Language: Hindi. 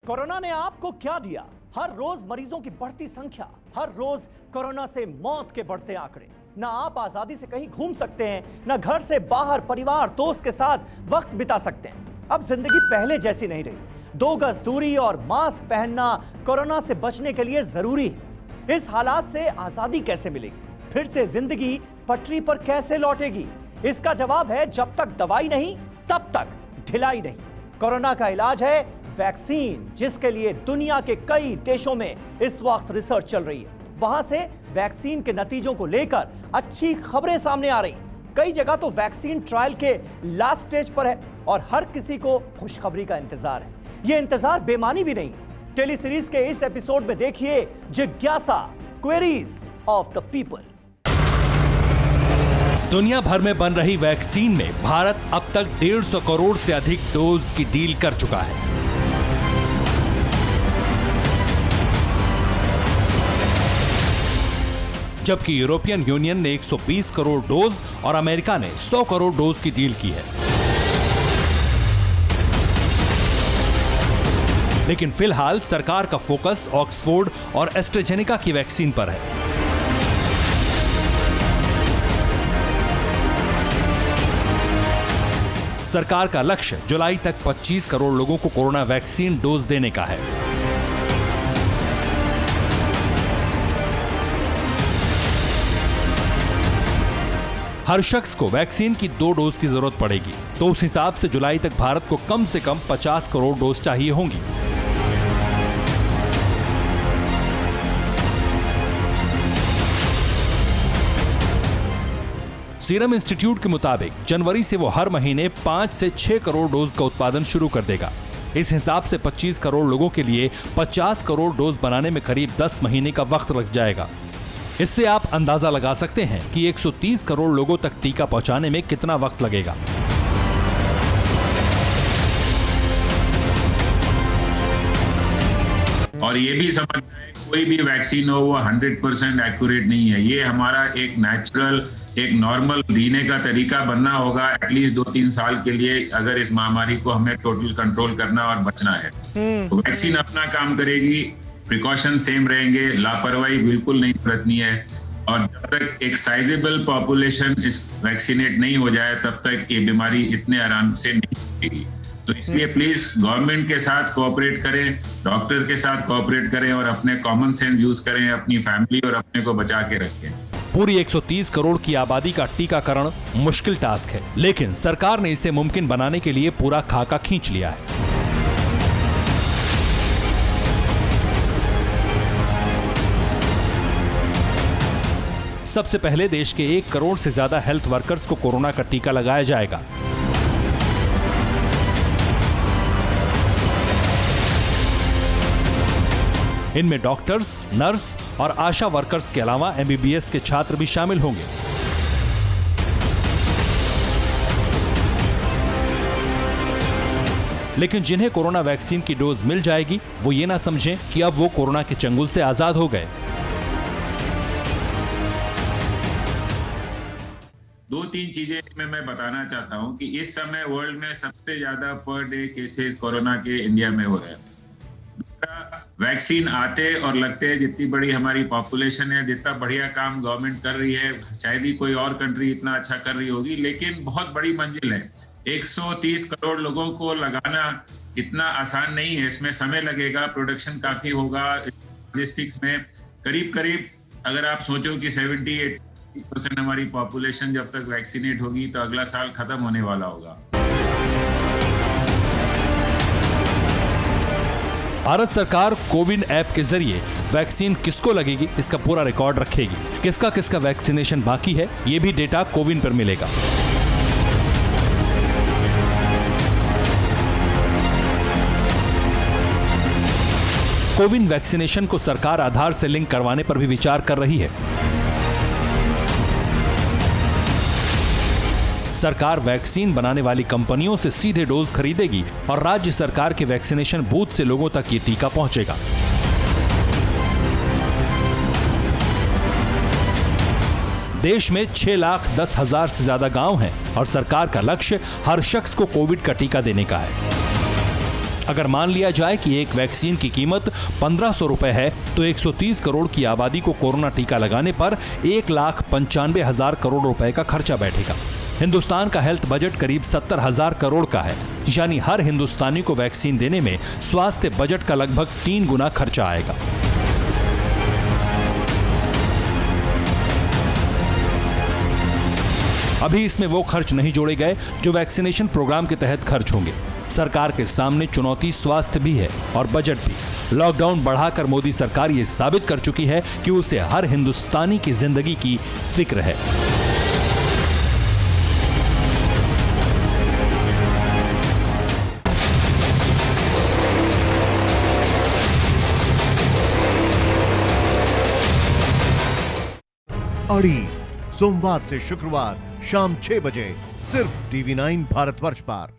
कोरोना ने आपको क्या दिया? हर रोज मरीजों की बढ़ती संख्या, हर रोज कोरोना से मौत के बढ़ते आंकड़े। ना आप आजादी से कहीं घूम सकते हैं, ना घर से बाहर परिवार दोस्त के साथ वक्त बिता सकते हैं। अब जिंदगी पहले जैसी नहीं रही। 2 गज दूरी और मास्क पहनना कोरोना से बचने के लिए जरूरी है। इस हालात से आजादी कैसे मिलेगी? फिर से जिंदगी पटरी पर कैसे लौटेगी? इसका जवाब है जब तक दवाई नहीं तब तक ढिलाई नहीं। कोरोना का इलाज है वैक्सीन, जिसके लिए दुनिया के कई देशों में इस वक्त रिसर्च चल रही है। वहां से वैक्सीन के नतीजों को लेकर अच्छी खबरें सामने आ रही। कई जगह तो वैक्सीन ट्रायल के लास्ट स्टेज पर है और हर किसी को खुशखबरी का इंतजार है। यह इंतजार बेमानी भी नहीं। टेली सीरीज के इस एपिसोड में देखिए जिज्ञासा, क्वेरीज ऑफ द पीपल। दुनिया भर में बन रही वैक्सीन में भारत अब तक 150 करोड़ से अधिक डोज की डील कर चुका है। जबकि यूरोपियन यूनियन ने 120 करोड़ डोज और अमेरिका ने 100 करोड़ डोज की डील की है। लेकिन फिलहाल सरकार का फोकस ऑक्सफोर्ड और एस्ट्राजेनेका की वैक्सीन पर है। सरकार का लक्ष्य जुलाई तक 25 करोड़ लोगों को कोरोना वैक्सीन डोज देने का है। हर शख्स को वैक्सीन की 2 डोज की जरूरत पड़ेगी, तो उस हिसाब से जुलाई तक भारत को कम से कम 50 करोड़ डोज चाहिए होंगी। सीरम इंस्टीट्यूट के मुताबिक जनवरी से वो हर महीने 5 से 6 करोड़ डोज का उत्पादन शुरू कर देगा। इस हिसाब से 25 करोड़ लोगों के लिए 50 करोड़ डोज बनाने में करीब 10 महीने का वक्त लग जाएगा। इससे आप अंदाजा लगा सकते हैं कि 130 करोड़ लोगों तक टीका पहुंचाने में कितना वक्त लगेगा। और ये भी समझना है कोई भी वैक्सीन हो वो 100% एक्यूरेट नहीं है। ये हमारा एक नेचुरल, एक नॉर्मल जीने का तरीका बनना होगा एटलीस्ट 2-3 साल के लिए, अगर इस महामारी को हमें टोटल कंट्रोल करना और बचना है। तो वैक्सीन अपना काम करेगी, प्रिकॉशन सेम रहेंगे, लापरवाही बिल्कुल नहीं बरतनी है। और जब तक एक साइजेबल पॉपुलेशन इस वैक्सीनेट नहीं हो जाए तब तक ये बीमारी इतने आराम से नहीं होगी। तो इसलिए प्लीज गवर्नमेंट के साथ कोऑपरेट करें, डॉक्टर्स के साथ कोऑपरेट करें और अपने कॉमन सेंस यूज करें, अपनी फैमिली और अपने को बचा के रखें। पूरी 130 करोड़ की आबादी का टीकाकरण मुश्किल टास्क है, लेकिन सरकार ने इसे मुमकिन बनाने के लिए पूरा खाका खींच लिया है। सबसे पहले देश के 1 करोड़ से ज्यादा हेल्थ वर्कर्स को कोरोना का टीका लगाया जाएगा। इनमें डॉक्टर्स, नर्स और आशा वर्कर्स के अलावा MBBS के छात्र भी शामिल होंगे। लेकिन जिन्हें कोरोना वैक्सीन की डोज मिल जाएगी वो ये ना समझें कि अब वो कोरोना के चंगुल से आजाद हो गए। 2-3 चीजें इसमें मैं बताना चाहता हूं कि इस समय वर्ल्ड में सबसे ज्यादा पर डे केसेस कोरोना के इंडिया में हो रहे हैं। वैक्सीन आते और लगते हैं, जितनी बड़ी हमारी पॉपुलेशन है, जितना बढ़िया काम गवर्नमेंट कर रही है, शायद ही कोई और कंट्री इतना अच्छा कर रही होगी, लेकिन बहुत बड़ी मंजिल है। 130 करोड़ लोगों को लगाना इतना आसान नहीं है, इसमें समय लगेगा, प्रोडक्शन काफी होगा। लॉजिस्टिक्स में करीब अगर आप सोचो कि 70-80% हमारी पॉपुलेशन जब तक वैक्सीनेट होगी तो अगला साल खत्म होने वाला होगा। भारत सरकार कोविन ऐप के जरिए वैक्सीन किसको लगेगी इसका पूरा रिकॉर्ड रखेगी। किसका वैक्सीनेशन बाकी है ये भी डेटा कोविन पर मिलेगा। कोविन वैक्सीनेशन को सरकार आधार से लिंक करवाने पर भी विचार कर रही है। सरकार वैक्सीन बनाने वाली कंपनियों से सीधे डोज खरीदेगी और राज्य सरकार के वैक्सीनेशन बूथ से लोगों तक ये टीका पहुंचेगा। देश में 6,10,000 से ज्यादा गांव हैं और सरकार का लक्ष्य हर शख्स को कोविड का टीका देने का है। अगर मान लिया जाए कि एक वैक्सीन की कीमत 1500 रुपए है, तो 130 करोड़ की आबादी को कोरोना टीका लगाने पर 1,95,000 करोड़ रुपए का खर्चा बैठेगा। हिंदुस्तान का हेल्थ बजट करीब 70,000 करोड़ का है, यानी हर हिंदुस्तानी को वैक्सीन देने में स्वास्थ्य बजट का लगभग 3 गुना खर्चा आएगा। अभी इसमें वो खर्च नहीं जोड़े गए जो वैक्सीनेशन प्रोग्राम के तहत खर्च होंगे। सरकार के सामने चुनौती स्वास्थ्य भी है और बजट भी। लॉकडाउन बढ़ाकर मोदी सरकार ये साबित कर चुकी है कि उसे हर हिंदुस्तानी की जिंदगी की फिक्र है। अड़ी सोमवार से शुक्रवार शाम 6 बजे सिर्फ TV9 भारतवर्ष पर।